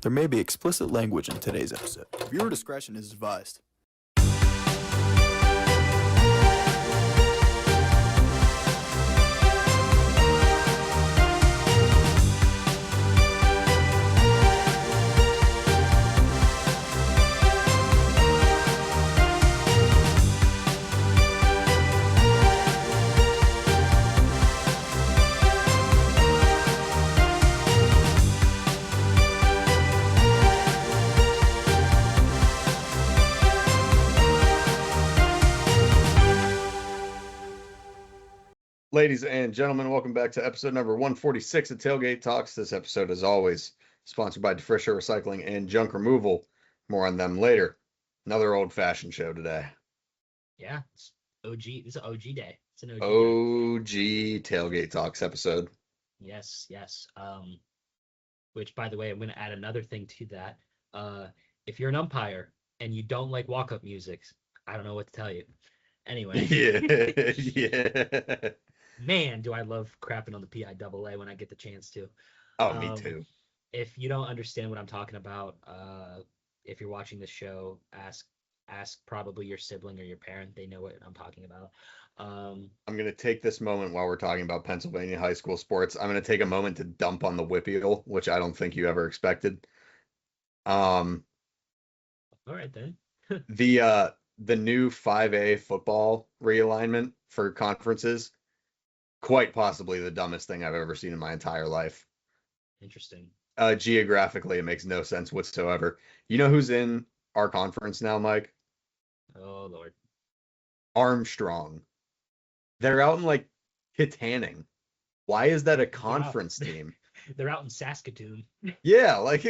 There may be explicit language in today's episode. Viewer discretion is advised. Ladies and gentlemen, welcome back to episode number 146 of Tailgate Talks. This episode, as always, sponsored by DeFrisher Recycling and Junk Removal. More on them later. Another old-fashioned show today. Yeah, it's OG. It's an OG day. It's an OG OG Tailgate Talks episode. Yes. Which, by the way, I'm going to add another thing to that. If you're an umpire and you don't like walk-up music, I don't know what to tell you. Anyway. Yeah. Man, do I love crapping on the PIAA when I get the chance to. Oh, me too. If you don't understand what I'm talking about, if you're watching this show, ask probably your sibling or your parent. They know what I'm talking about. I'm going to take this moment while we're talking about Pennsylvania high school sports. I'm going to take a moment to dump on the Whippeal, which I don't think you ever expected. All right, then. The new 5A football realignment for conferences, quite possibly the dumbest thing I've ever seen in my entire life. Interesting. Geographically, it makes no sense whatsoever. You know who's in our conference now, Mike? Oh, Lord. Armstrong. They're out in, like, Kittanning. Why is that a conference team? They're out in Saskatoon. Yeah, like,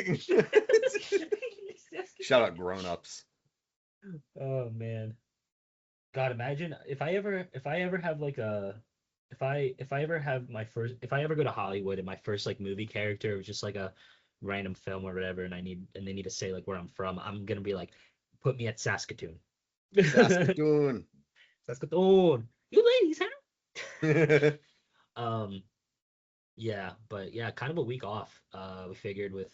shout out grown-ups. Oh man, God, imagine if I ever go to Hollywood and my first like movie character was just like a random film or whatever, and they need to say like where I'm from, I'm gonna be like, put me at Saskatoon. Saskatoon. You ladies, huh? Yeah, but yeah, kind of a week off. We figured with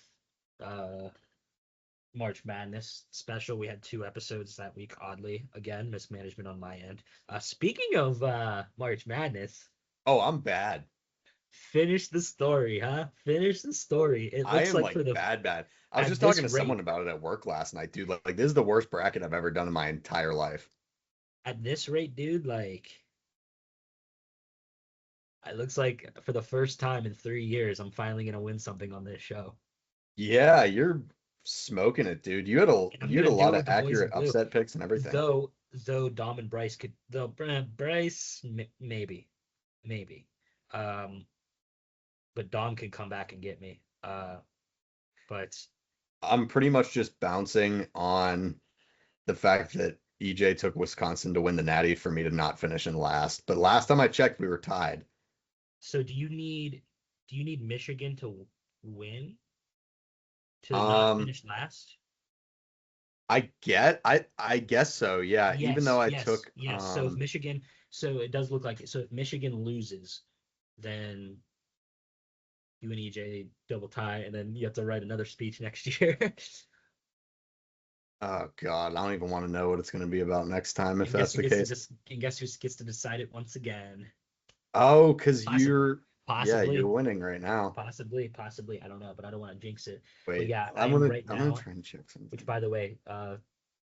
March Madness special. We had 2 episodes that week, oddly. Again, mismanagement on my end. Speaking of March Madness. Oh, I'm bad. Finish the story, huh? Finish the story. It looks I am bad. I was just talking to someone about it at work last night, dude. Like this is the worst bracket I've ever done in my entire life. At this rate, dude, like it looks like for the first time in 3 years, I'm finally gonna win something on this show. Yeah, you're smoking it, dude. You had a lot of accurate upset picks and everything. Though Dom and Bryce could, Bryce maybe, but Dom could come back and get me. But I'm pretty much just bouncing on the fact that EJ took Wisconsin to win the Natty for me to not finish in last. But last time I checked, we were tied. So do you need Michigan to win? To not finish last? I guess so, yeah. Yes, even though I yes, took yes. So if Michigan, so it does look like it. So if Michigan loses, then you and EJ double tie, and then you have to write another speech next year. Oh God, I don't even want to know what it's going to be about next time if that's the case. And guess who gets to decide it once again? Oh, because you're Possibly. Yeah, you're winning right now. Possibly. I don't know, but I don't want to jinx it. Wait, but yeah, I'm gonna try and check something. Which, by the way,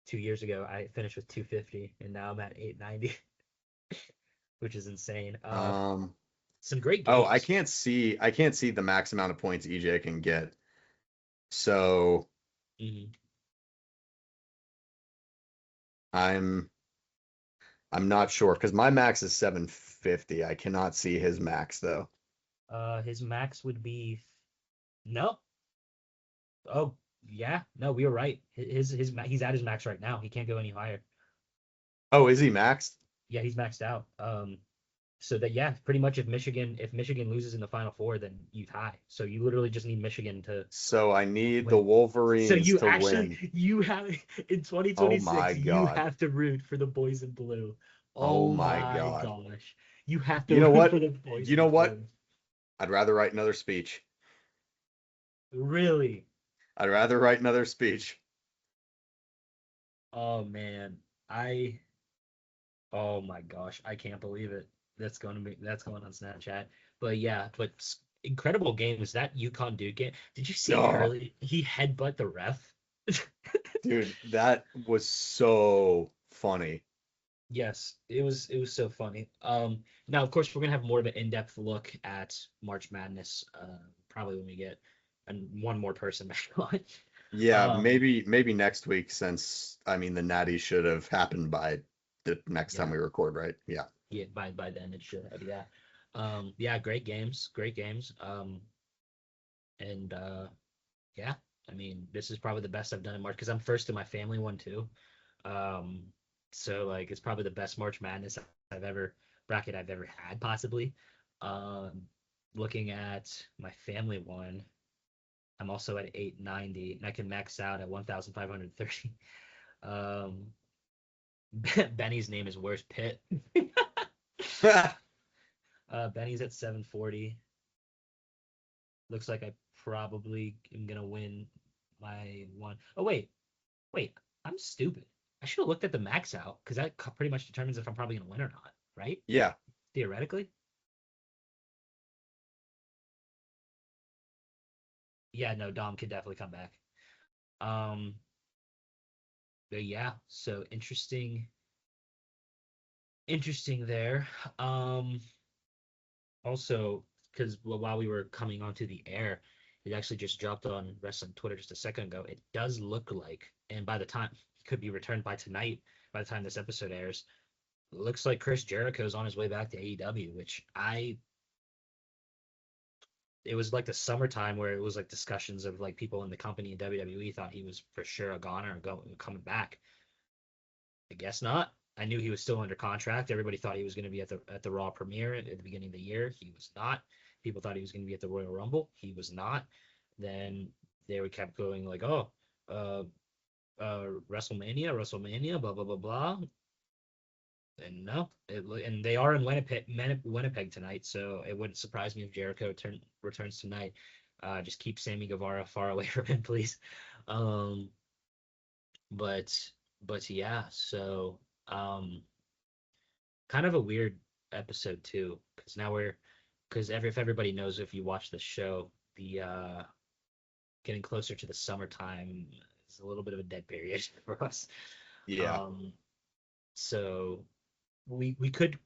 2 years ago I finished with 250, and now I'm at 890, which is insane. Some great games. Oh, I can't see the max amount of points EJ can get. So I'm not sure because my max is 750. I cannot see his max though. His max would be no. Oh yeah, no, we were right. He's at his max right now. He can't go any higher. Oh, is he maxed? Yeah, he's maxed out. So that yeah, pretty much if Michigan loses in the Final Four, then you tie. So you literally just need Michigan to. So I need win. The Wolverines so you to actually, win. You have in 2026. Oh my you God. have to root for the boys in blue. Oh my gosh, you have to. You know root what? For the boys You know in what? blue. I'd rather write another speech. Really? I'd rather write another speech. Oh man, oh my gosh, I can't believe it. That's going on Snapchat. But yeah, incredible game was that UConn Duke game. Did you see Oh, Hurley? He headbutt the ref. dude, that was so funny. Yes, it was so funny. Now of course we're gonna have more of an in-depth look at March Madness, probably when we get one more person back on. Yeah, Um, maybe next week, since I mean the Natty should have happened by the next time yeah, we record, right? Yeah. yeah, by then it should have, yeah. Yeah, great games, great games. And yeah, I mean this is probably the best I've done in March because I'm first in my family one too. Um, so like it's probably the best March Madness bracket I've ever had possibly. Um, Looking at my family one, I'm also at 890 and I can max out at 1,530. Um, Benny's name is Worst Pit. Benny's at 740. Looks like I probably am gonna win my one. Oh wait, I'm stupid. I should have looked at the max out because that pretty much determines if I'm probably gonna win or not, right? Yeah. Theoretically. Yeah, no, Dom could definitely come back. Um, but yeah, so interesting there. Um, Also, because while we were coming onto the air, it actually just dropped on wrestling Twitter just a second ago. It does look like, and by the time he could be returned by tonight, by the time this episode airs, it looks like Chris Jericho is on his way back to AEW, which it was like the summertime where it was like discussions of like people in the company in WWE thought he was for sure a goner and coming back. I guess not. I knew he was still under contract. Everybody thought he was going to be at the Raw premiere at the beginning of the year. He was not. People thought he was going to be at the Royal Rumble. He was not. Then they would kept going like, oh, uh, WrestleMania, blah blah blah blah. And no, and they are in Winnipeg tonight, so it wouldn't surprise me if Jericho returns tonight. Just keep Sammy Guevara far away from him, please. Um, but yeah, so um, kind of a weird episode too, because now if everybody knows, if you watch the show, the getting closer to the summertime is a little bit of a dead period for us. Yeah. Um, so we could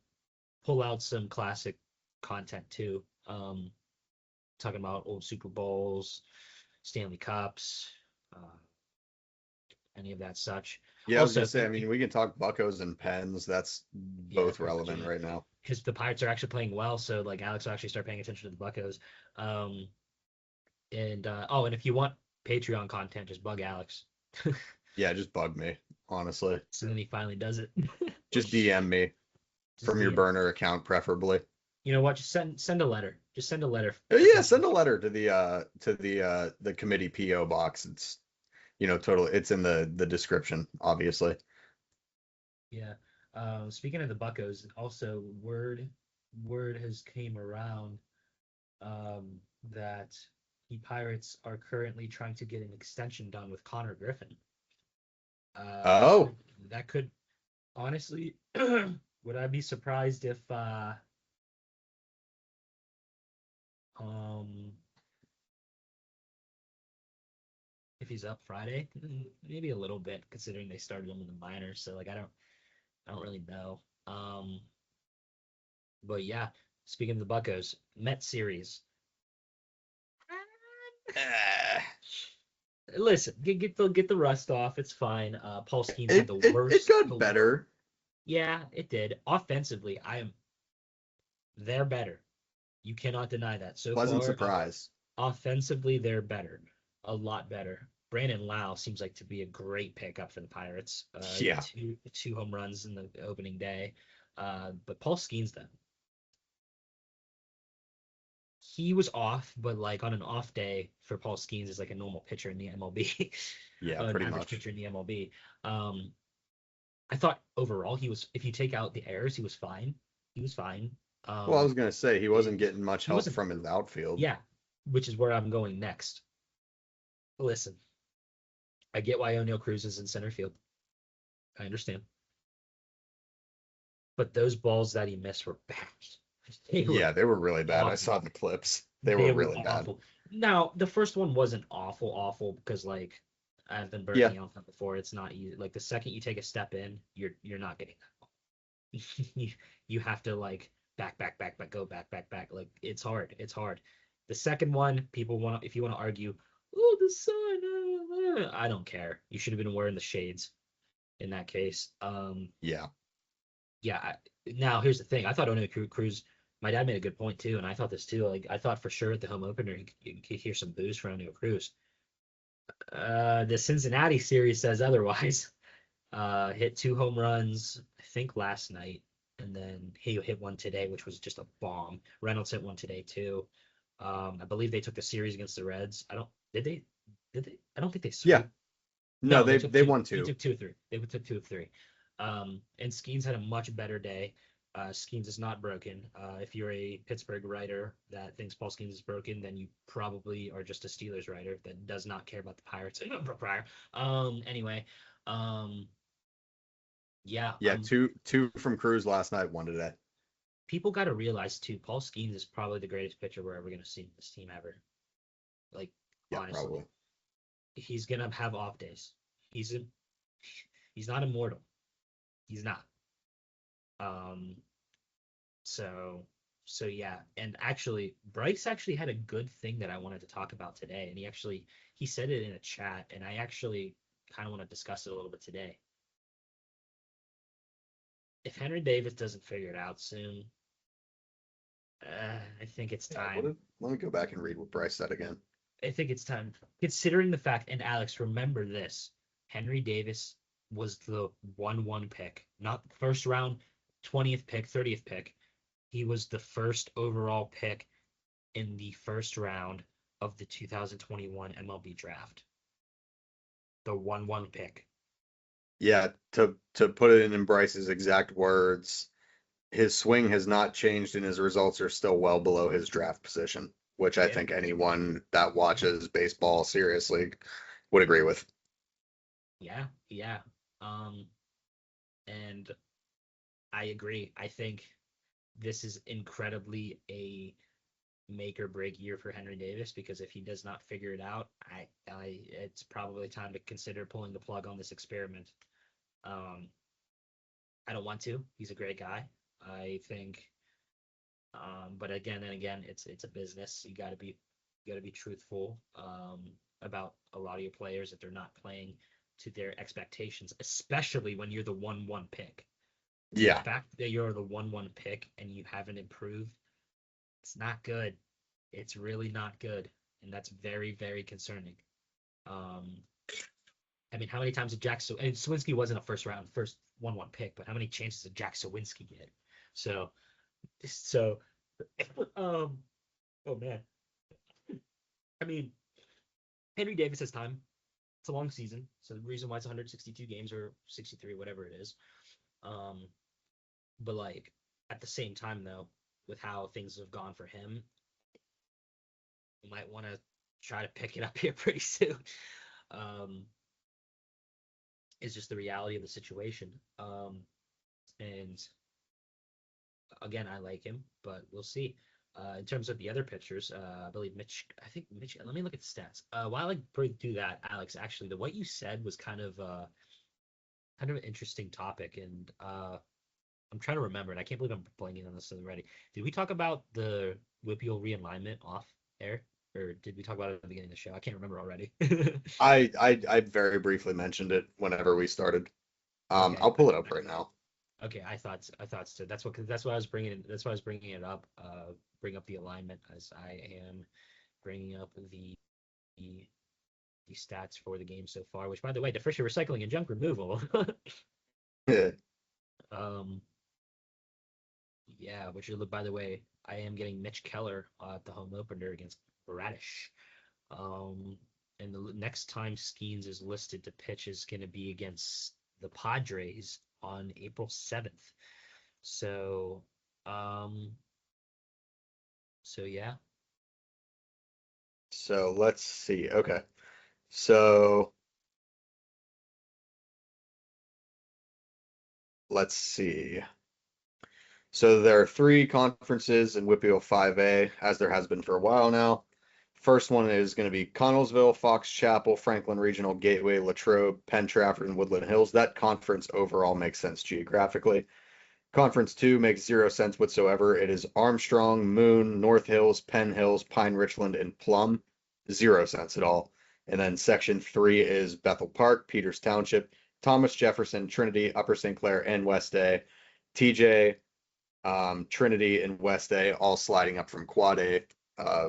pull out some classic content too. Talking about old Super Bowls, Stanley Cups, uh, any of that such. Yeah, I was gonna Also, say, I mean, we can talk Buccos and Pens. That's yeah, both pretty much, relevant yeah. right now. Because the Pirates are actually playing well, so like Alex will actually start paying attention to the Buccos. Um, and if you want Patreon content, just bug Alex. Yeah, just bug me, honestly. So then he finally does it. Just DM me Just from your DM. burner account, preferably. You know what? Just send a letter. Just send a letter. Yeah, send a letter to the committee PO box. It's total. It's in the description, obviously. Yeah. Speaking of the Buccos, also word has came around that the Pirates are currently trying to get an extension done with Connor Griffin. That Oh, could that could honestly, would I be surprised um if he's up Friday? Maybe a little bit, considering they started him in the minors. So like I don't really know. But yeah, speaking of the Buccos, Met series. eh, Listen, get the rust off. It's fine. Paul Skeens had it the it it worst. got better. Yeah, it did. Offensively, they're better. You cannot deny that. So Pleasant far, surprise. offensively, they're better, a lot better. Brandon Lau seems like to be a great pickup for the Pirates. He had Yeah. two home runs in the opening day. But Paul Skeens, then he was off, but like on an off day for Paul Skeens is like a normal pitcher in the MLB, Yeah, an pretty average much. pitcher in the MLB. Um, I thought overall he was, if you take out the errors, he was fine. He was fine. Well, I Um, was gonna say he wasn't getting much he help wasn't, from his outfield. yeah, which is where I'm going next. Listen, I get why O'Neal Cruz is in center field. I understand. But those balls that he missed were bad. Yeah, they were really bad. I Awful. saw the clips. They were They were really bad. awful. Now, the first one wasn't awful because like I've been Yeah, burning out them before. It's not easy. Like the second you take a step in, you're not getting that ball. You have to like back, go back. Like it's hard. It's hard. The second one, people want to if you want to argue, oh the sun, I don't care. You should have been wearing the shades in that case. yeah. Yeah. Now here's the thing. I thought O'Neal Cruz. My dad made a good point too, and I thought this too. Like I thought for sure at the home opener you could hear some boos for O'Neal Cruz. The Cincinnati series says otherwise. Hit 2 home runs, I think last night, and then he hit one today, which was just a bomb. Reynolds hit one today too. I believe they took the series against the Reds. I don't. Did they? Did they? I don't think they Yeah. swept. No, No, they took they two. won They 2. took 2 of 3. They took 2 of 3. And Skeens had a much better day. Skeens is not broken. If you're a Pittsburgh writer that thinks Paul Skeens is broken, then you probably are just a Steelers writer that does not care about the Pirates. Anyway, um, yeah. Yeah, two from Cruz last night, 1 today. People got to realize too, Paul Skeens is probably the greatest pitcher we're ever going to see in this team ever. Like Yeah, honestly, probably. he's gonna have off days. He's a, he's not immortal. He's not. Um, so so yeah, and actually Bryce actually had a good thing that I wanted to talk about today, and he said it in a chat, and I actually kind of want to discuss it a little bit today. If Henry Davis doesn't figure it out soon, I think it's Yeah, time. let me go back and read what Bryce said again. I think it's time. Considering the fact, and Alex, remember this: Henry Davis was the 1-1 pick, not first round, 20th pick, 30th pick. He was the first overall pick in the first round of the 2021 MLB draft. The 1-1 pick. Yeah, to put it in Bryce's exact words, his swing has not changed and his results are still well below his draft position, which I Yeah. think anyone that watches baseball seriously would agree with. Yeah. Um, and I agree. I think this is incredibly a make or break year for Henry Davis because if he does not figure it out, it's probably time to consider pulling the plug on this experiment. Um, I don't want to. He's a great guy. I think, but again and again, it's a business. You got to be truthful about a lot of your players if they're not playing to their expectations, especially when you're the 1-1 pick. The Yeah. fact that you're the 1-1 pick and you haven't improved, it's not good. It's really not good, and that's very, very concerning. Um, I mean, how many times did and Sawinski wasn't a first 1-1 pick, but how many chances did Jack Sawinski get? So, so, um, oh man, I mean, Henry Davis has time. It's a long season, so the reason why it's 162 games or 63, whatever it is. Um, but like at the same time, though, with how things have gone for him, you might want to try to pick it up here pretty soon. Um, is just the reality of the situation. And again, I like him, but we'll see. In terms of the other pitchers, I believe I think Mitch. Let me look at the stats. While I do that, Alex, actually, what you said was kind of an interesting topic, and I'm trying to remember, and I can't believe I'm blanking on this already. Did we talk about the Whippeal realignment off air, or did we talk about it at the beginning of the show? I can't remember already. I very briefly mentioned it whenever we started. Okay. I'll pull it up right now. Okay, I thought so. That's why I was bringing it. That's why I was bringing it up. Bring up the alignment as I am bringing up the stats for the game so far. Which, by the way, the Fisher recycling and junk removal. um, yeah. Which, by the way, I am getting Mitch Keller at the home opener against Radish. Um, and the next time Skeens is listed to pitch is going to be against the Padres on April 7th. So, um, so yeah. So let's see. Okay. So let's see. So there are 3 conferences in WPIAL 5A, as there has been for a while now. First one is going to be Connellsville, Fox Chapel, Franklin Regional, Gateway, Latrobe, Penn Trafford, and Woodland Hills. That conference overall makes sense geographically. Conference 2 makes 0 sense whatsoever. It is Armstrong, Moon, North Hills, Penn Hills, Pine Richland, and Plum. 0 sense at all. And then Section 3 is Bethel Park, Peters Township, Thomas Jefferson, Trinity, Upper St. Clair, and West A. TJ, Trinity, and West A all sliding up from Quad A,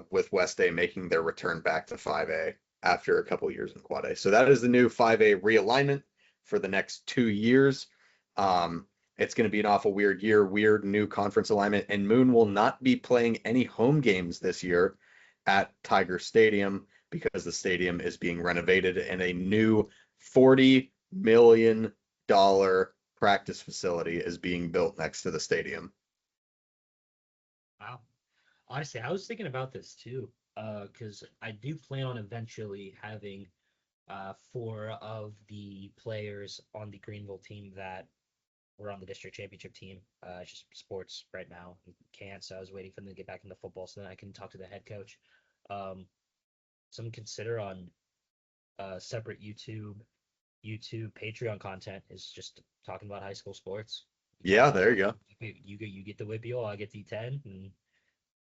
with West A making their return back to 5A after a couple years in Quad A. So that is the new 5A realignment for the next 2 years. It's going to be an awful weird year, weird new conference alignment, and Moon will not be playing any home games this year at Tiger Stadium because the stadium is being renovated and a new $40 million practice facility is being built next to the stadium. Wow. Honestly, I was thinking about this too, because I do plan on eventually having 4 of the players on the Greenville team that were on the district championship team. It's just sports right now. Can't, so I was waiting for them to get back into football so then I can talk to the head coach. Some consider on separate YouTube Patreon content is just talking about high school sports. Yeah, there you go. You get the WPO, I get the 10, and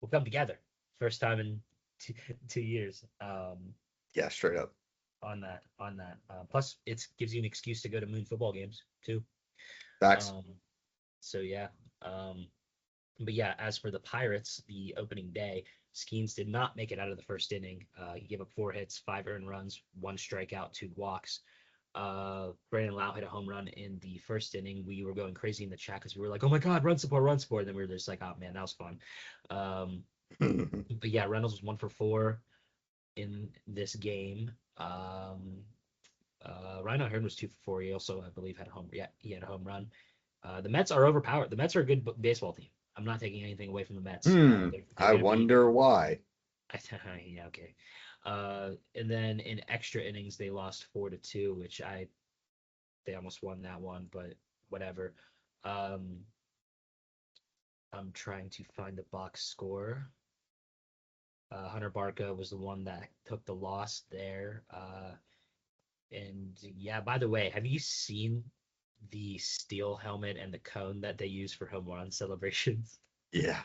we'll come together. First time in 2 years. Yeah, straight up. On that. Plus, it gives you an excuse to go to Moon football games too. Facts. So yeah. But yeah, as for the Pirates, the opening day, Skeens did not make it out of the first inning. He gave up 4 hits, 5 earned runs, 1 strikeout, 2 walks. Brandon Lau hit a home run in the first inning. We were going crazy in the chat because we were like, "Oh my God, run support, run support!" And then we were just like, "Oh man, that was fun." But yeah, Reynolds was 1 for 4 in this game. Rhino Hearn was 2 for 4. He also, I believe, had a home. Yeah, he had a home run. The Mets are overpowered. The Mets are a good baseball team. I'm not taking anything away from the Mets. I wonder why. Yeah, okay. And then in extra innings, they lost 4-2, which they almost won that one, but whatever. I'm trying to find the box score. Hunter Barca was the one that took the loss there. And yeah, by the way, have you seen the steel helmet and the cone that they use for home run celebrations? Yeah,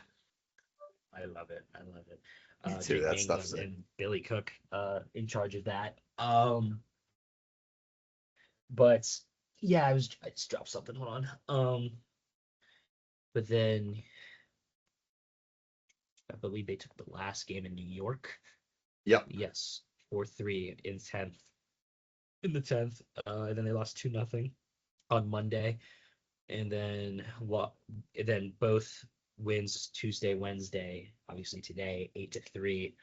I love it. me too. Jake That Mangum stuff's and Billy Cook in charge of that. But yeah, I just dropped something. Hold on. But then I believe they took the last game in New York. Yep. Yes, 4-3 in the 10th. And then they lost 2-0 on Monday. And then both wins Tuesday, Wednesday, obviously today, 8-3.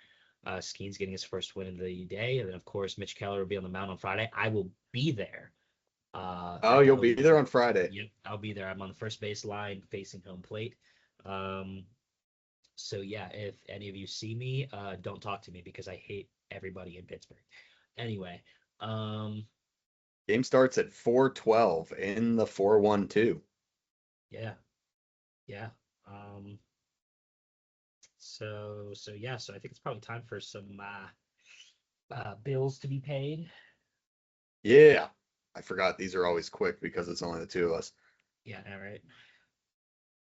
Skeen's getting his first win of the day. And then of course Mitch Keller will be on the mound on Friday. I will be there. You'll be there on Friday. Yep, I'll be there. I'm on the first base line facing home plate. So yeah, if any of you see me, don't talk to me because I hate everybody in Pittsburgh. Anyway, Game starts at 4:12 in the 412. yeah. So yeah, so I think it's probably time for some bills to be paid. Yeah. I forgot these are always quick because it's only the 2 of us. Yeah, all right.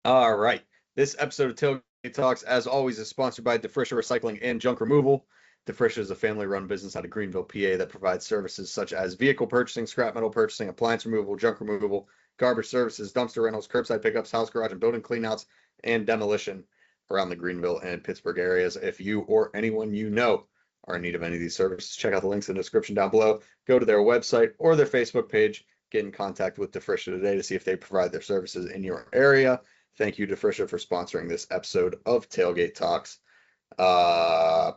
All right. This episode of Tailgate Talks, as always, is sponsored by Defrisha Recycling and Junk Removal. Defrisha is a family-run business out of Greenville, PA, that provides services such as vehicle purchasing, scrap metal purchasing, appliance removal, junk removal, garbage services, dumpster rentals, curbside pickups, house garage and building cleanouts, and demolition around the Greenville and Pittsburgh areas. If you or anyone you know are in need of any of these services, check out the links in the description down below. Go to their website or their Facebook page. Get in contact with Defrisha today to see if they provide their services in your area. Thank you, Defrisha, for sponsoring this episode of Tailgate Talks.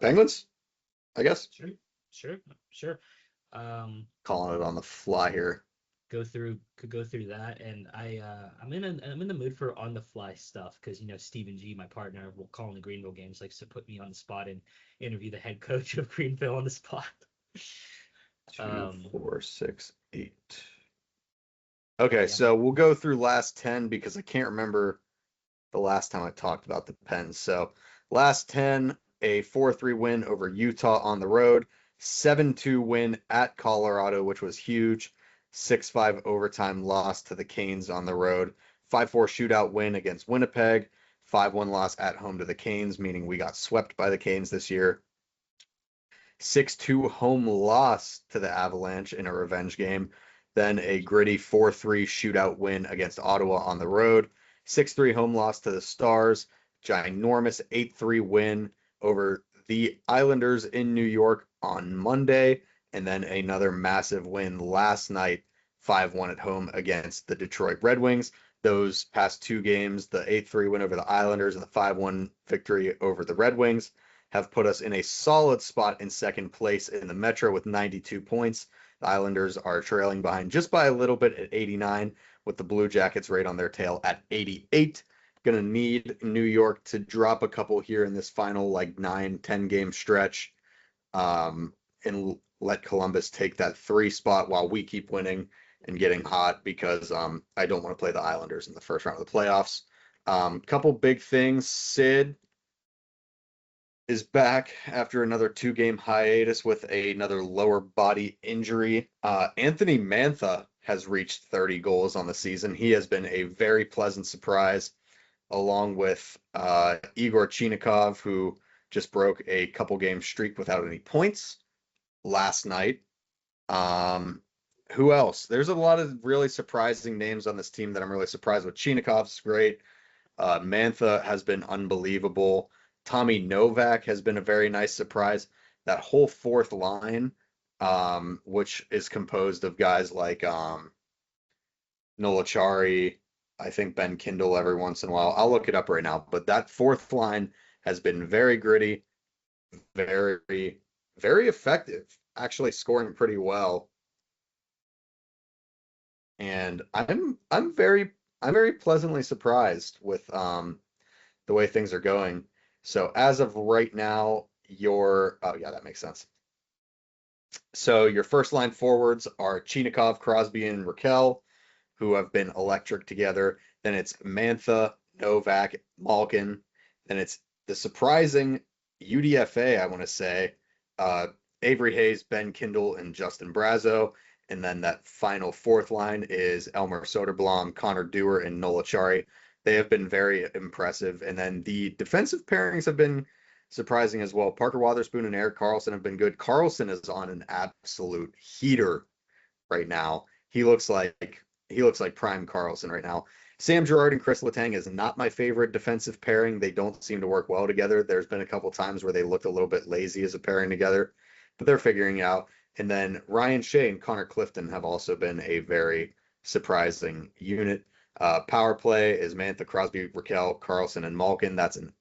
Penguins, I guess. Sure. Calling it on the fly here. Could go through that, and I'm in the mood for on the fly stuff because Stephen G, my partner, will call in the Greenville games, likes to put me on the spot and interview the head coach of Greenville on the spot. Two, Um, 4, 6, 8. Okay, Yeah. so we'll go through last 10 because I can't remember the last time I talked about the Pens. So last 10, a 4-3 win over Utah on the road, 7-2 win at Colorado, which was huge, 6-5 overtime loss to the Canes on the road, 5-4 shootout win against Winnipeg, 5-1 loss at home to the Canes, meaning we got swept by the Canes this year. 6-2 home loss to the Avalanche in a revenge game, then a gritty 4-3 shootout win against Ottawa on the road, 6-3 home loss to the Stars, ginormous 8-3 win over the Islanders in New York on Monday, and then another massive win last night, 5-1 at home against the Detroit Red Wings. Those past two games, the 8-3 win over the Islanders and the 5-1 victory over the Red Wings, have put us in a solid spot in second place in the Metro with 92 points. The Islanders are trailing behind just by a little bit at 89, with the Blue Jackets right on their tail at 88. Going to need New York to drop a couple here in this final 9-10 game stretch, and let Columbus take that 3 spot while we keep winning and getting hot, because I don't want to play the Islanders in the first round of the playoffs. Couple big things. Sid is back after another 2-game hiatus with another lower body injury. Anthony Mantha has reached 30 goals on the season. He has been a very pleasant surprise, along with Igor Chinikov, who just broke a couple game streak without any points last night. Who else? There's a lot of really surprising names on this team that I'm really surprised with. Chinikov's great. Mantha has been unbelievable. Tommy Novak has been a very nice surprise. That whole fourth line, which is composed of guys like Nolachari, I think Ben Kindle every once in a while. I'll look it up right now. But that fourth line has been very gritty, very, very effective, actually scoring pretty well. And I'm very pleasantly surprised with the way things are going. So as of right now, oh yeah, that makes sense. So your first line forwards are Chinikov, Crosby, and Raquel, who have been electric together. Then it's Mantha, Novak, Malkin. Then it's the surprising UDFA, I want to say, Avery Hayes, Ben Kindle, and Justin Brazo. And then that final fourth line is Elmer Soderblom, Connor Dewar, and Nolachari. They have been very impressive. And then the defensive pairings have been surprising as well. Parker Wotherspoon and Erik Karlsson have been good. Karlsson is on an absolute heater right now. He looks like prime Karlsson right now. Sam Girard and Chris Letang is not my favorite defensive pairing. They don't seem to work well together. There's been a couple times where they looked a little bit lazy as a pairing together, but they're figuring it out. And then Ryan Shea and Connor Clifton have also been a very surprising unit. Power play is Mantha, Crosby, Raquel, Karlsson, and Malkin. That's an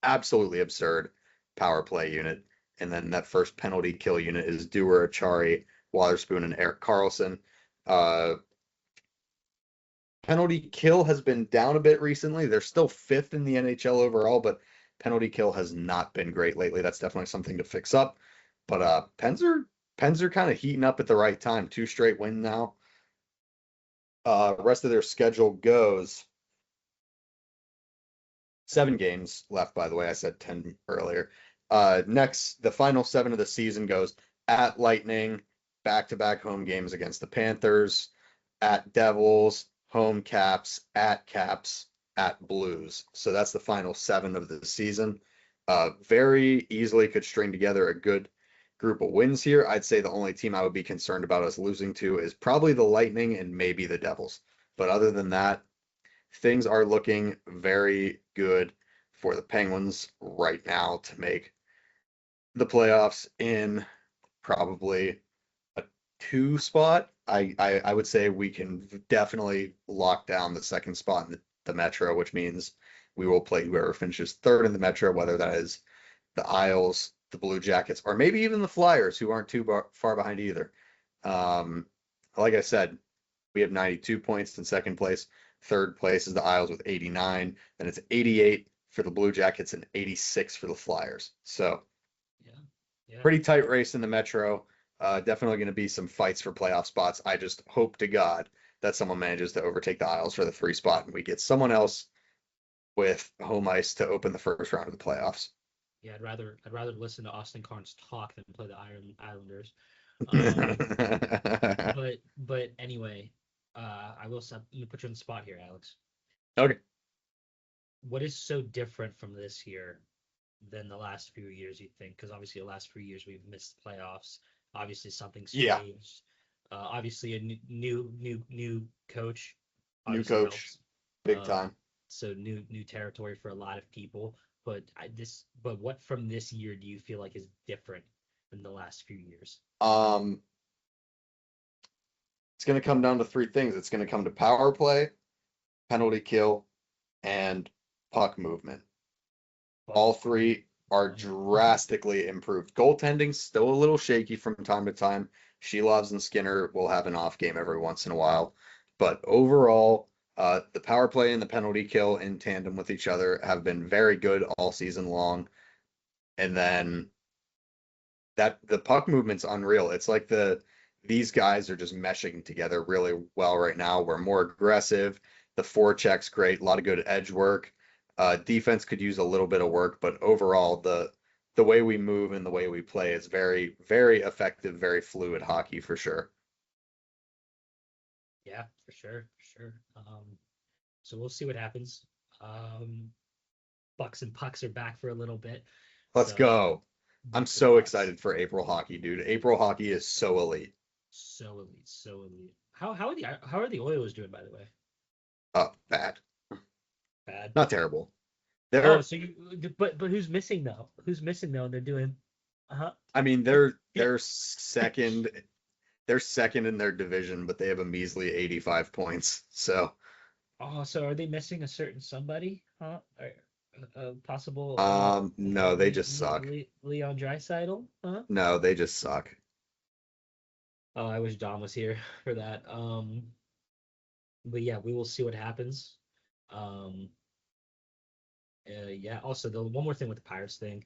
absolutely absurd power play unit. And then that first penalty kill unit is Dewar, Achari, Wotherspoon, and Erik Karlsson. Penalty kill has been down a bit recently. They're still 5th in the NHL overall, but penalty kill has not been great lately. That's definitely something to fix up. But Pens are kind of heating up at the right time. 2 straight wins now. Rest of their schedule goes 7 games left, by the way. I said 10 earlier. Next, the final 7 of the season goes at Lightning, back-to-back home games against the Panthers, at Devils, home Caps, at Blues. So that's the final 7 of the season. Very easily could string together a good group of wins here. I'd say the only team I would be concerned about us losing to is probably the Lightning and maybe the Devils. But other than that, things are looking very good for the Penguins right now to make the playoffs in probably a 2 spot. I would say we can definitely lock down the 2nd spot in the Metro, which means we will play whoever finishes 3rd in the Metro, whether that is the Isles, the Blue Jackets, or maybe even the Flyers, who aren't too far behind either. Like I said, we have 92 points in 2nd place. 3rd place is the Isles with 89. Then it's 88 for the Blue Jackets and 86 for the Flyers. So Yeah. pretty tight race in the Metro. Definitely going to be some fights for playoff spots. I just hope to God that someone manages to overtake the Isles for the 3 spot and we get someone else with home ice to open the first round of the playoffs. Yeah, I'd rather listen to Austin Carnes talk than play the Islanders. Um, but anyway, I will let me put you on the spot here, Alex. Okay. What is so different from this year than the last few years, you think? Because obviously the last few years we've missed the playoffs. Obviously something's Yeah. changed. Obviously a new coach. New Obviously coach, helps. big time. So new territory for a lot of people. But what from this year do you feel like is different than the last few years? It's going to come down to 3 things. It's going to come to power play, penalty kill, and puck movement. All 3 are drastically improved. Goaltending's still a little shaky from time to time. Shelovs and Skinner will have an off game every once in a while. But overall, the power play and the penalty kill in tandem with each other have been very good all season long. And then the puck movement's unreal. It's like these guys are just meshing together really well right now. We're more aggressive. The forecheck's great. A lot of good edge work. Defense could use a little bit of work, but overall, the way we move and the way we play is very, very effective, very fluid hockey for sure. Yeah, for sure. So we'll see what happens. Bucks and Pucks are back for a little bit. Let's So, go. I'm Bucks and so Pucks. excited for April hockey, dude. April hockey is so elite. So elite. How are the Oilers doing, by the way? Bad. Bad. Not terrible. Oh, so but who's missing though? Who's missing though? And they're doing, I mean, they're second. They're second in their division, but they have a measly 85 points. So, Oh, so are they missing a certain somebody? Huh? Or, possible. no, they just suck. Leon Draisaitl? Huh? No, they just suck. Oh, I wish Dom was here for that. But yeah, we will see what happens. Um, yeah. Also, the one more thing with the Pirates thing,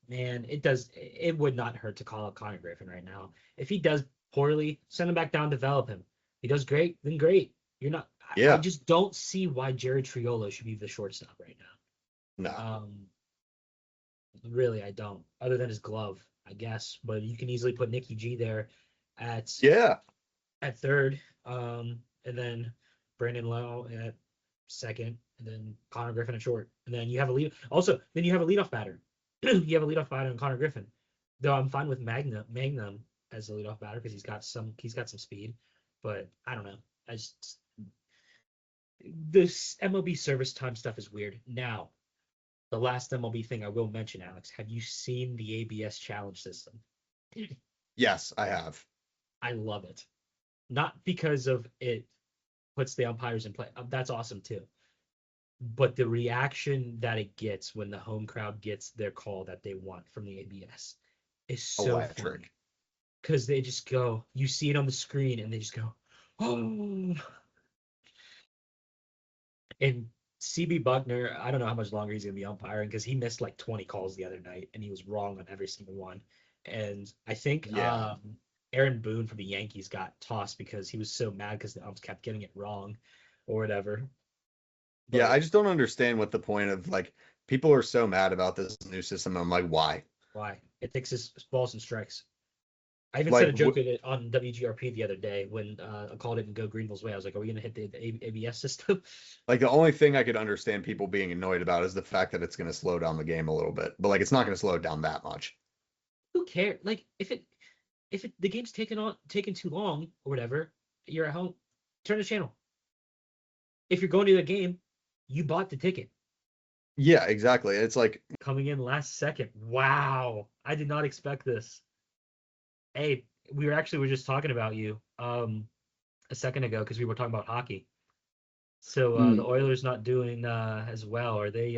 man, it would not hurt to call up Connor Griffin right now. If he does poorly, send him back down, develop him. If he does great, then great. You're not. I Yeah. just don't see why Jared Triolo should be the shortstop right now. No. Really, I don't. Other than his glove, I guess. But you can easily put Nikki G there at Yeah. third, and then Brandon Lowe at second, and then Connor Griffin at short, and then you have a lead. Also, then you have a leadoff batter. You have a leadoff batter in Connor Griffin. Though I'm fine with Magnum as a leadoff batter because he's got some speed, but I don't know. This MLB service time stuff is weird. Now, the last MLB thing I will mention, Alex, have you seen the ABS challenge system? Yes, I have. I love it. Not because of it puts the umpires in play. That's awesome too. But the reaction that it gets when the home crowd gets their call that they want from the ABS is so Electric. funny. Because they just go, you see it on the screen, and they just go, oh. And CB Buckner, I don't know how much longer he's going to be umpiring because he missed like 20 calls the other night, and he was wrong on every single one. And I think Aaron Boone from the Yankees got tossed because he was so mad because the umps kept getting it wrong or whatever. But, yeah, I just don't understand what the point of, like, people are so mad about this new system. I'm like, why? Why? It takes his balls and strikes. I even Like, said a joke on WGRP the other day when a call didn't go Greenville's way. I was like, are we going to hit the ABS system? Like, the only thing I could understand people being annoyed about is the fact that it's going to slow down the game a little bit. But, like, it's not going to slow it down that much. Who cares? Like, if the game's taking too long or whatever, you're at home, turn the channel. If you're going to the game, you bought the ticket. Yeah, exactly. It's like Coming in last second. Wow. I did not expect this. Hey, we were just talking about you a second ago because we were talking about hockey. So the Oilers not doing as well. Are they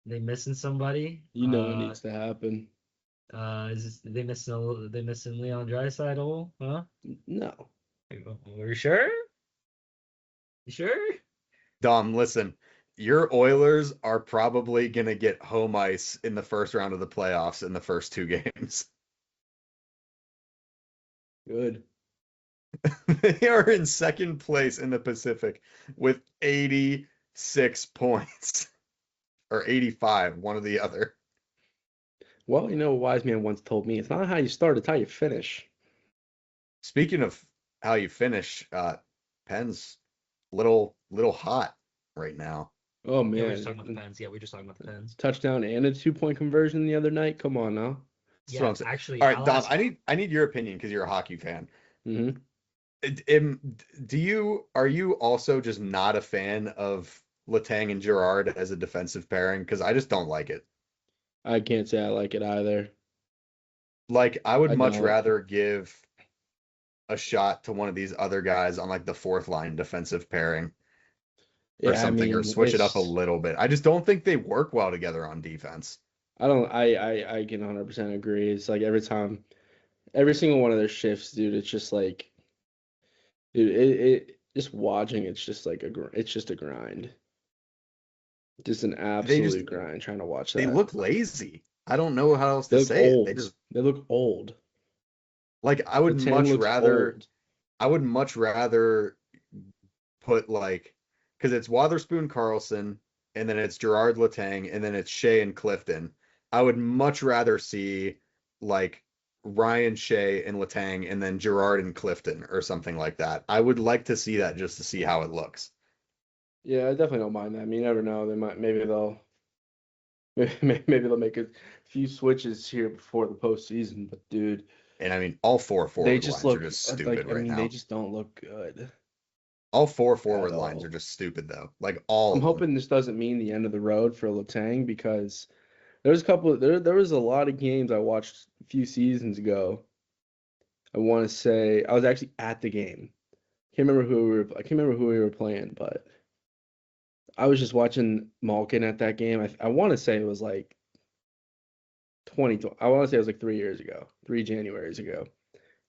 missing somebody? You know it needs to happen. They missing Leon Draisaitl? Huh? No. Are you sure? You sure? Dom, listen, your Oilers are probably going to get home ice in the first round of the playoffs in the first 2 games. Good. They are in second place in the Pacific with 86 points or 85, one or the other. Well, a wise man once told me it's not how you start, it's how you finish. Speaking of how you finish, Penn's little hot right now. Oh Yeah, we're just talking about the man, Pens. Yeah, we're just talking about the Pens. touchdown and a 2-point conversion the other night. Come on now. That's what Yeah, I'm saying. actually, All right, I'll Dom, ask. I need your opinion because you're a hockey fan. Hmm. Are you also just not a fan of Letang and Gerard as a defensive pairing? Because I just don't like it. I can't say I like it either. Like I would I much don't. rather give a shot to one of these other guys on like the fourth line defensive pairing or Yeah, I something, or mean, switch it up a little bit. I just don't think they work well together on defense. I don't, I can 100% agree. It's like every single one of their shifts, dude, it's just like, dude, just watching, it's just like it's just a grind. Just an They just absolute grind trying to watch they that. look lazy. I don't know how else They to look say it. They old. just They look old. like The Tang looks old. I would much rather put like because it's Wotherspoon Carlson and then it's Gerard Letang and then it's Shea and Clifton. I would much rather see like Ryan Shea and Letang and then Gerard and Clifton or something like that. I would like to see that just to see how it looks. Yeah, I definitely don't mind that. I mean, you never know. Maybe they'll make a few switches here before the postseason. But dude, And I mean, all four they forward just lines are look just stupid like, I right mean, they now. just don't look good All four at forward lines are all. just stupid though. Like all I'm of them. hoping this doesn't mean the end of the road for Letang because there was a lot of games I watched a few seasons ago. I want to say I was actually at the game. I can't remember who we were playing, but I was just watching Malkin at that game. I want to say it was like 2020. I want to say it was like 3 years ago, 3 Januaries ago.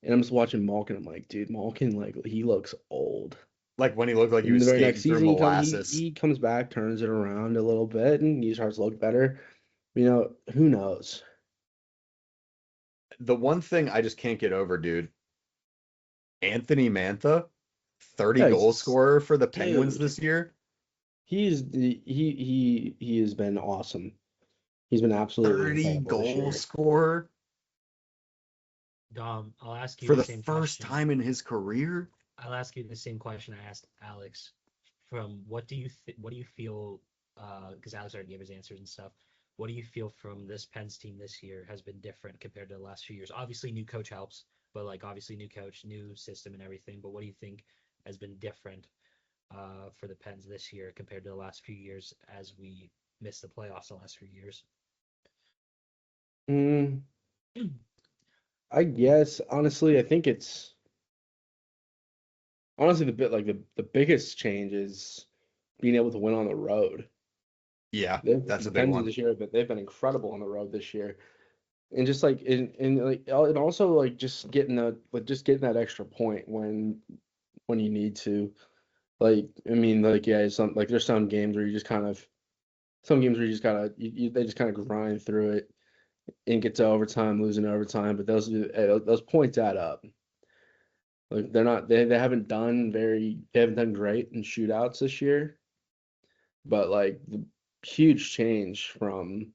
And I'm just watching Malkin. I'm like, dude, Malkin, like he looks old. Like when he looked like he And was the very next skating through season, molasses. he comes back, turns it around a little bit, and he starts to look better. Who knows? The one thing I just can't get over, dude, Anthony Mantha, 30 Yeah, goal scorer for the Penguins dude, this year. he has been awesome. He's been absolutely 30 incredible this goal year. scorer Dom, I'll ask you for the the same first question. time in his career. I'll ask you the same question I asked Alex. From what do you feel? Because Alex already gave his answers and stuff. What do you feel from this Pens team this year has been different compared to the last few years? Obviously, new coach helps, but like obviously new coach, new system, and everything. But what do you think has been different for the Pens this year compared to the last few years as we missed the playoffs the last few years? Mm, I guess honestly, I think it's honestly the bit like the biggest change is being able to win on the road. Yeah, that's The a big Pens one. this year, but they've been incredible on the road this year. And just like and like and also like just getting that extra point when you need to. Like I mean like yeah, there's some games where you just kind of some games where you just gotta they just kind of grind through it and get to overtime, losing overtime, but those points add up. Like they haven't done great in shootouts this year, but like the huge change from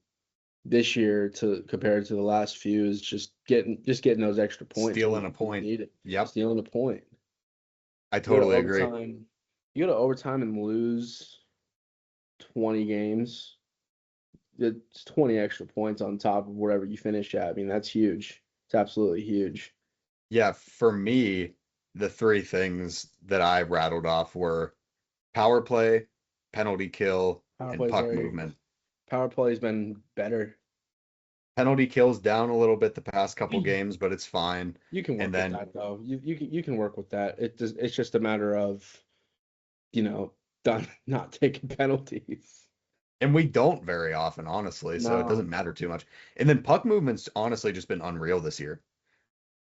this year to compared to the last few is just getting those extra points Stealing a when you point. need it. Yep, Stealing a point. I You go to totally agree. overtime. You go to overtime and lose 20 games. It's 20 extra points on top of whatever you finish at. I mean, that's huge. It's absolutely huge. Yeah, for me, the three things that I rattled off were power play, penalty kill, Power and play's puck very movement. Power play's been better. Penalty kills down a little bit the past couple games, but it's fine. You can And work with then, that though. You can work with that. It's just a matter of, you know, done not taking penalties. and we don't very often, honestly, so it No. doesn't matter too much. And then puck movement's honestly just been unreal this year.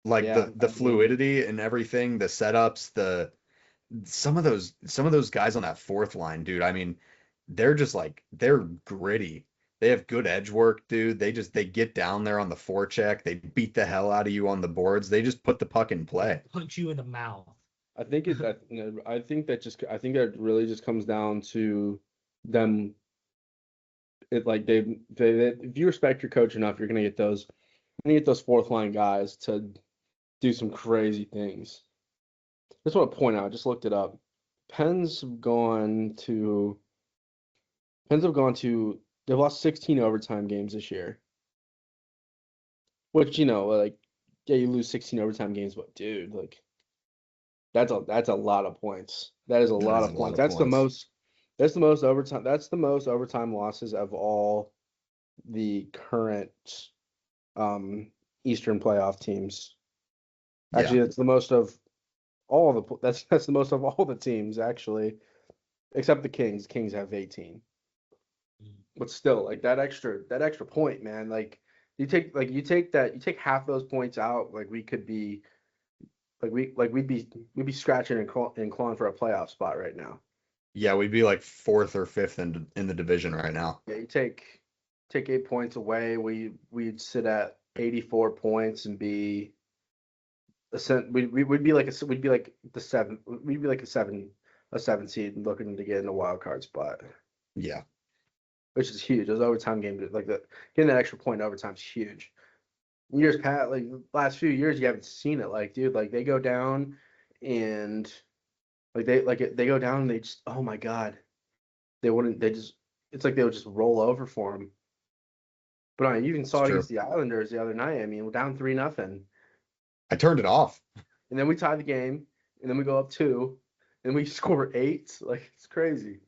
Like Yeah, the I mean, fluidity and everything, the setups, the some of those guys on that fourth line, dude. I mean, they're just like they're gritty. They have good edge work, dude. They get down there on the forecheck. They beat the hell out of you on the boards. They just put the puck in play. Punch you in the mouth. I think I think that really just comes down to them. It like they if you respect your coach enough, you're gonna get those fourth line guys to do some crazy things. I just want to point out, I just looked it up. Pens have gone to they've lost 16 overtime games this year. Which, like, yeah, you lose 16 overtime games, but dude, like that's a lot of points. That is a That lot is of a lot points. of That's the points. That's the most overtime losses of all the current Eastern playoff teams. Actually, Yeah. that's the most of all the that's the most of all the teams actually, except the Kings. The Kings have 18. But still, like that extra point, man, like you take half those points out, like we could be we'd be scratching and clawing for a playoff spot right now. Yeah, we'd be like fourth or fifth in the division right now. Yeah, you take 8 points away, we'd sit at 84 points and be we'd be like the seventh, we'd be like a seven seed looking to get in a wild card spot, Yeah. which is huge. Those overtime games, like getting that extra point in overtime is huge. Years past, like last few years, you haven't seen it. Like, dude, like they go down and they go down and they just, oh my God, it's like they would just roll over for them. But I even It's saw it true. against the Islanders the other night. I mean, we're down 3-0, I turned it off. and then we tie the game, and then we go up 2, and we score 8. Like, it's crazy.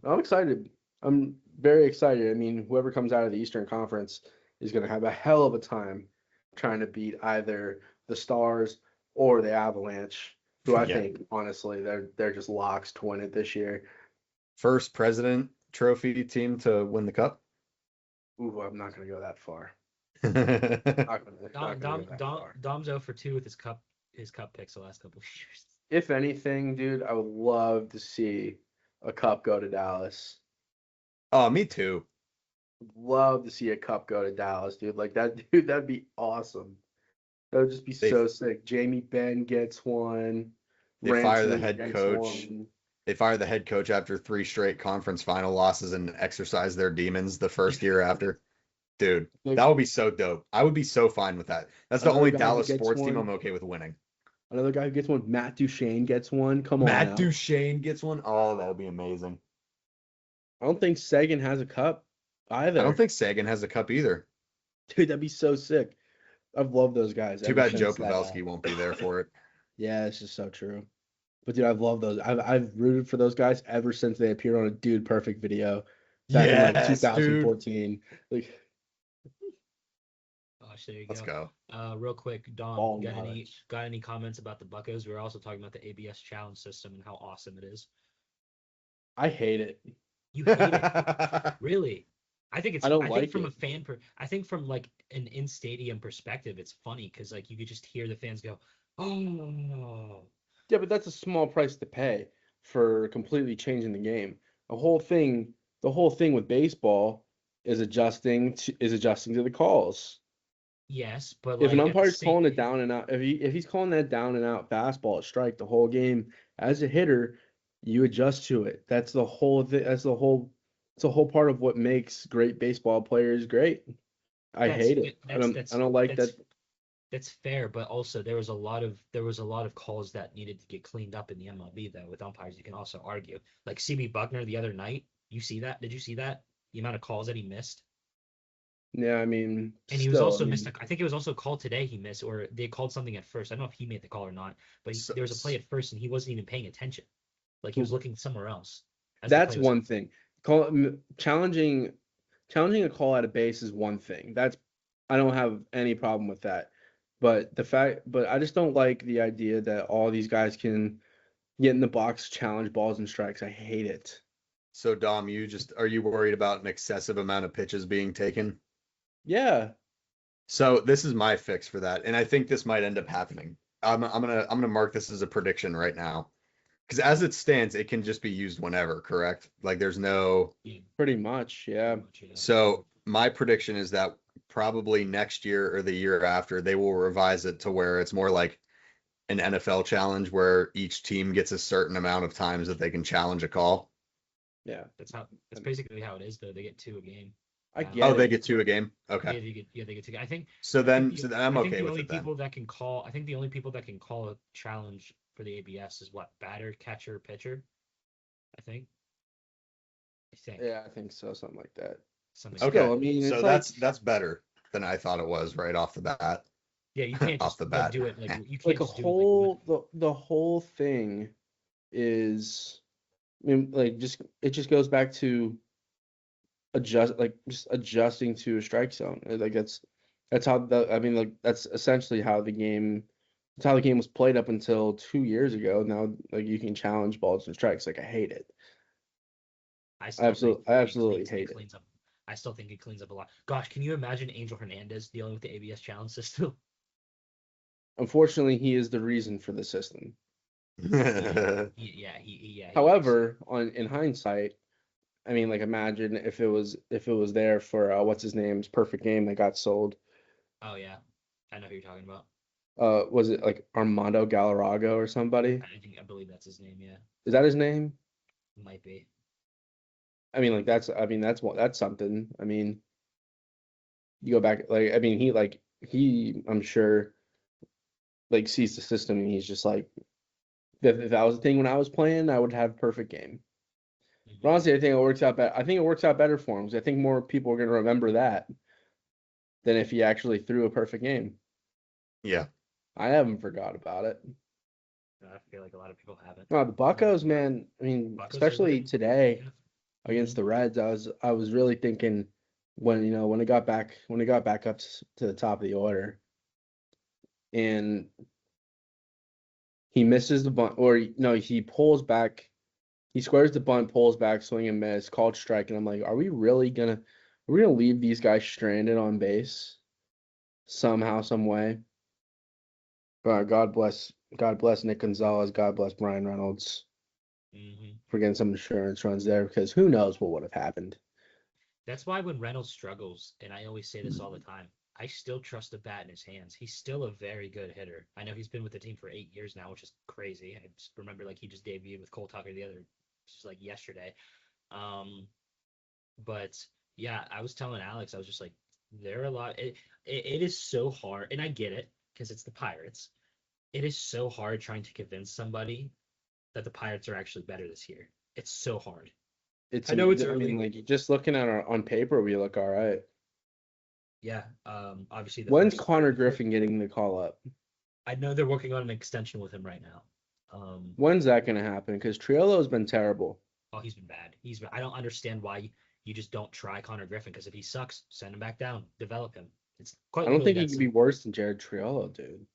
I'm excited. I'm very excited. I mean, whoever comes out of the Eastern Conference is going to have a hell of a time trying to beat either the Stars or the Avalanche, who I Yeah. think, honestly, they're just locks to win it this year. First President Trophy team to win the cup. Ooh, I'm not going to go that far. Dom, Not gonna go that far. Dom's 0 for 2 with his cup picks the last couple of years. If anything, dude, I would love to see a cup go to Dallas. Oh, me too. Love to see a cup go to Dallas, dude. Like that, dude, that'd be awesome. That would just be so sick. Jamie Benn gets one. They fire the Rantanen head gets coach. one. They fire the head coach after 3 straight conference final losses and exercise their demons the first year after. Dude, that would be so dope. I would be so fine with that. That's the Another only guy who Dallas gets sports team one. I'm okay with winning. Another guy who gets one, Matt Duchene gets one. Come on Matt now. Duchene gets one. Oh, that would be amazing. I don't think Sagan has a cup either. I don't think Sagan has a cup either. Dude, that'd be so sick. I've loved those guys. Too ever bad Joe since that. Pavelski won't be there for it. Yeah, it's just so true. But dude, I've loved those. I've rooted for those guys ever since they appeared on a Dude Perfect video back in like Yes, dude. 2014. Like, Gosh, there you Let's go. go. Real quick, Dom, Ball got knowledge. any comments about the Buccos? We were also talking about the ABS challenge system and how awesome it is. I hate it. You hate it, really? I think it's. I don't think like from it. I think from like an in-stadium perspective, it's funny because like you could just hear the fans go, "Oh." Yeah, but that's a small price to pay for completely changing the game. The whole thing with baseball is adjusting to the calls. Yes, but If an like at the umpire's same, calling it down and out, if he's calling that down and out fastball, a strike the whole game, as a hitter, you adjust to it. That's the whole thing. It's a whole part of what makes great baseball players great. I that's hate it. I don't like that. That's fair, but also there was a lot of calls that needed to get cleaned up in the MLB though with umpires. You can also argue like CB Buckner the other night. You see that? Did you see that? The amount of calls that he missed. Yeah, I mean, And he was still, also I missed. mean, I think it was also called today. He missed, or they called something at first. I don't know if he made the call or not, but So- there was a play at first, and he wasn't even paying attention. Like he was looking somewhere else. as the that's play was- one thing. Challenging a call at a base is one thing. I don't have any problem with that. But I just don't like the idea that all these guys can get in the box, challenge balls and strikes. I hate it. So Dom, are you worried about an excessive amount of pitches being taken? Yeah. So this is my fix for that, and I think this might end up happening. I'm gonna mark this as a prediction right now. Because as it stands, it can just be used whenever, correct? Like there's no. Pretty much, yeah. So my prediction is that probably next year or the year after, they will revise it to where it's more like an NFL challenge where each team gets a certain amount of times that they can challenge a call. Yeah. That's basically how it is though. They get 2 a game. I Yeah. get Oh, they it. get 2 a game? Yeah, Okay. they get 2. I think So I then think the, I'm I think okay the with only it then. people that can call I think the only people that can call a challenge for the ABS is what? Batter, catcher, pitcher. I think. Yeah, I think so, something like that. Something Okay. like Still, I mean, So it's like that's better than I thought it was right off the bat. Yeah, you can't Off just the like bat. do it like you can't like a just do it whole the whole thing is, I mean, like it just goes back to just adjusting to a strike zone. Like that's how I mean, like that's essentially how the game. That's how the game was played up until 2 years ago. Now, like you can challenge balls and strikes. Like I hate it. I I still think absolutely it hate it. cleans up. I still think it cleans up a lot. Gosh, can you imagine Angel Hernandez dealing with the ABS challenge system? Unfortunately, he is the reason for the system. Yeah, he is. However, in hindsight, I mean, like imagine if it was there for what's his name's perfect game that got sold. Oh yeah, I know who you're talking about. Was it like Armando Galarrago or somebody? I believe that's his name. Yeah, Is that his name? might be. I mean, like that's something. I mean, you go back, like I mean, he I'm sure like sees the system and he's just like, if that was the thing when I was playing, I would have perfect game. But honestly, I think it works out better. I think it works out better for him. 'Cause I think more people are going to remember that than if he actually threw a perfect game. Yeah. I haven't forgot about it. I feel like a lot of people haven't. No, the Buccos, man. I mean, Buccos are especially good. today Yeah. against the Reds, I was really thinking when it got back up to the top of the order, and he misses the bunt, or no, he pulls back, he squares the bunt, pulls back, swing and miss, called strike, and I'm like, are we gonna leave these guys stranded on base somehow, some way? God bless Nick Gonzalez, God bless Brian Reynolds for getting some insurance runs there, because who knows what would have happened. That's why when Reynolds struggles, and I always say this all the time, I still trust the bat in his hands. He's still a very good hitter. I know he's been with the team for 8 years now, which is crazy. I just remember like he just debuted with Cole Tucker just like yesterday. But yeah, I was telling Alex, I was just like, there are a lot. It is so hard, and I get it because it's the Pirates. It is so hard trying to convince somebody that the Pirates are actually better this year. It's so hard. I know it's I early. mean, like just looking at on paper, we look all right. Yeah, obviously When's Connor Griffin getting the call up? I know they're working on an extension with him right now. When's that gonna happen? Because Triolo's been terrible. Oh, he's been bad. I don't understand why you just don't try Connor Griffin, because if he sucks, send him back down, develop him. It's quite I don't literally think he that can be simple. worse than Jared Triolo, dude.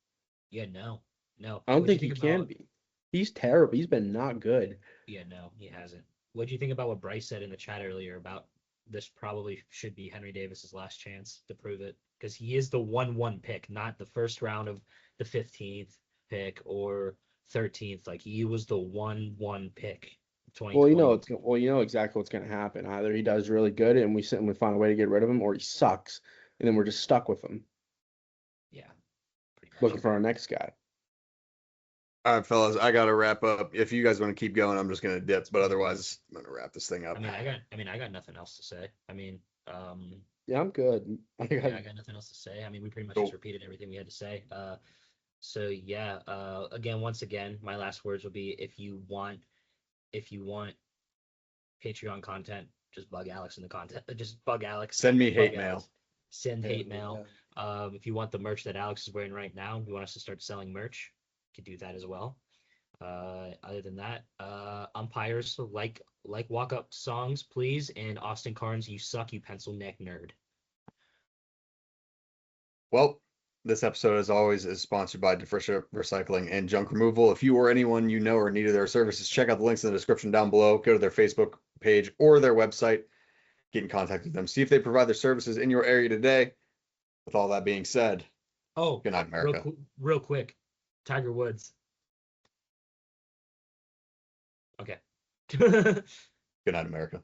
Yeah, no. I don't What'd you think he think can about? be. He's terrible. He's been not good. Yeah, no, he hasn't. What do you think about what Bryce said in the chat earlier about this probably should be Henry Davis's last chance to prove it? Because he is the 1-1 pick, not the first round of the 15th pick or 13th. Like he was the 1-1 pick. Well, 2020. you know exactly what's gonna happen. Either he does really good and we sit and we find a way to get rid of him, or he sucks and then we're just stuck with him, Yeah, pretty much. looking for our next guy. All right, fellas, I gotta wrap up. If you guys want to keep going, I'm just gonna dip, but otherwise, I'm gonna wrap this thing up. I got nothing else to say. Yeah, I'm good. I got nothing else to say. I mean, we pretty much Cool. just repeated everything we had to say. So yeah, once again, my last words will be if you want Patreon content, just bug Alex in the content. Just bug Alex. Send me Bug hate Alex. mail. Send hate mail. If you want the merch that Alex is wearing right now, you want us to start selling merch, you can do that as well. Other than that, umpires like walk up songs, please. And Austin Carnes, you suck, you pencil neck nerd. Well, this episode, as always, is sponsored by Defrisha Recycling and Junk Removal. If you or anyone you know are needed their services, check out the links in the description down below. Go to their Facebook page or their website. Get in contact with them. See if they provide their services in your area today. With all that being said, Oh, good night, America. real quick, Tiger Woods. Okay. Good night, America.